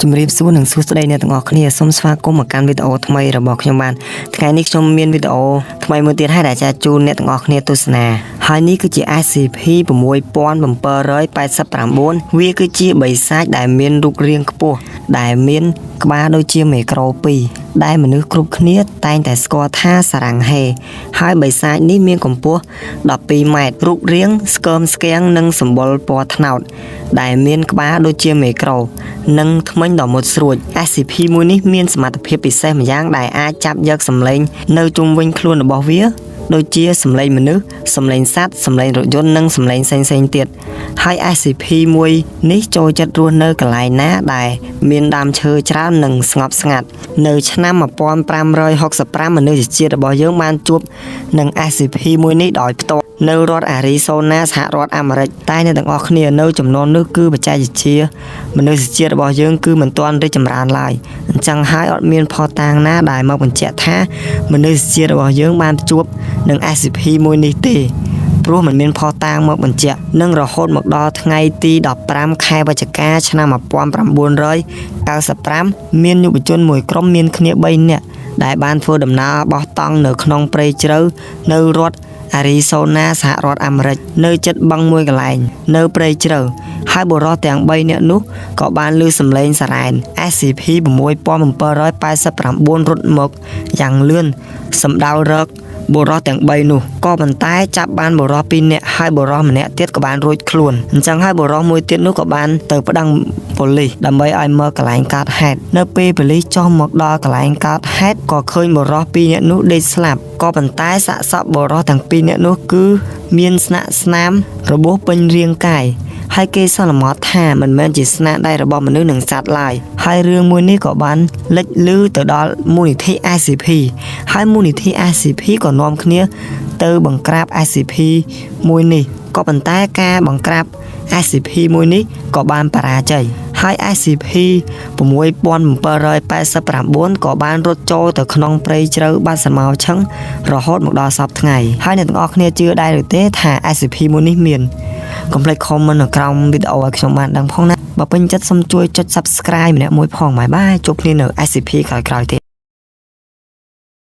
ជំរាបសួរនិងសួស្តីអ្នកទាំងអស់គ្នាសូមស្វាគមន៍មកកាន់វីដេអូថ្មីរបស់ខ្ញុំបានថ្ងៃនេះខ្ញុំមានវីដេអូថ្មីមួយទៀតហើយដែលអាចជូនអ្នកទាំងអស់គ្នាទស្សនាហើយនេះគឺជា SCP 6789វាគឺជាបិសាចដែលមានរូបរាងខ្ពស់ដែលមានក្បាលដូចជាមេក្រូ2ដែលមនុស្សគ្រប់គ្នាតែងតែស្គាល់ថាសារ៉ាំងហេហើយបិសាចនេះមានកម្ពស់12ម៉ែត្ររូបរាងស្គមស្គាំងនិងសម្បុរពណ៌ត្នោតដែលមានក្បាលដូចជាមេក្រូនិងធ្មេញដ៏មុតស្រួច SCP មួយនេះមានសមត្ថភាពពិសេសម្យ៉ាងដែលអាចចាប់យកសម្លេងនៅជុំវិញខ្លួនរបស់វាដូចជាសម្លេងមនុស្សសម្លេងសត្វសម្លេងរថយន្តនិងសម្លេងផ្សេងៗទៀតហើយ SCP មួយនេះចូលចិត្តរស់នៅកន្លែងណាដែលមានដើមឈើច្រើននិងស្ងប់ស្ងាត់នៅឆ្នាំ1565មនុស្សជាតិរបស់យើងបានជួបនឹង SCP មួយនេះដោយផ្ទាល់នៅរដ្ឋអារីโซណាសហរដ្ឋអាមេរិកតែអ្នកទាំងអស់គ្នានៅចំនួននោះគឺបច្ចេកវិទ្យាមនុស្សជាតិរបស់យើងគឺមិនទាន់រីកចម្រើនឡើយអញ្ចឹងហើយអត់មានភស្តុតាងណាដែលមកបញ្ជាក់ថាមនុស្សជាតិរបស់យើងបានជួបនឹង SCP មួយនេះទេព្រោះมันមានភស្តុតាងមកបញ្ជាក់នឹងរហូតមកដល់ថ្ងៃទី15ខែវិច្ឆិកាឆ្នាំ1995មានយុវជនមួយក្រុមមានគ្នា3នាក់ដែលបានធ្វើដំណើរបោះតង់នៅក្នុងព្រៃជ្រៅនៅរដ្ឋអារីโซណាសហរដ្ឋអាមេរិកនៅជិតបឹងមួយកន្លែងនៅព្រៃជ្រៅហើយបុរសទាំង3នាក់នោះក៏បានឮសំឡេងសារ៉ែន SCP 6789រត់មកយ៉ាងលឿនសម្ដៅរកបុរសទាំង3នោះក៏ប៉ុន្តែចាប់បានបុរស2នាក់ហើយបុរសម្នាក់ទៀតក៏បានរួចខ្លួនអញ្ចឹងហើយបុរសមួយទៀតនោះក៏បានទៅប្តឹងប៉ូលីសដើម្បីឲ្យមកកន្លែងកើតហេតុនៅពេលប៉ូលីសចុះមកដល់កន្លែងកើតហេតុក៏ឃើញបុរស2នាក់នោះដេកស្លាប់ក៏ប៉ុន្តែសាកសពបុរសទាំង2នាក់នោះគឺមានស្នាក់ស្នាមរបួសពេញរាងកាយហើយគេសន្មតថាមិនមែនជាស្នាដៃរបស់មនុស្សនិងសត្វឡើយហើយរឿងមួយនេះក៏បានលេចឮទៅដល់មូលនិធិ SCP ហើយមូលនិធិ SCP ក៏នាំគ្នាទៅបង្ក្រាប SCP មួយនេះក៏ប៉ុន្តែការបង្ក្រាប SCP មួយនេះក៏បានបរាជ័យហើយ SCP 6789ក៏បានរត់ចូលទៅក្នុងព្រៃជ្រៅបាត់សម៉ោឆឹងរហូតមកដល់សព្វថ្ងៃហើយអ្នកទាំងអស់គ្នាជឿដែរឬទេថា SCP មួយនេះមានកុំភ្លេច comment នៅក្រោមវីដេអូឲ្យខ្ញុំបានដឹងផងណាបើពេញចិត្តសូមជួយចុច Subscribe ម្នាក់មួយផងបាយជួបគ្នានៅ SCP ក្រោយៗទៀត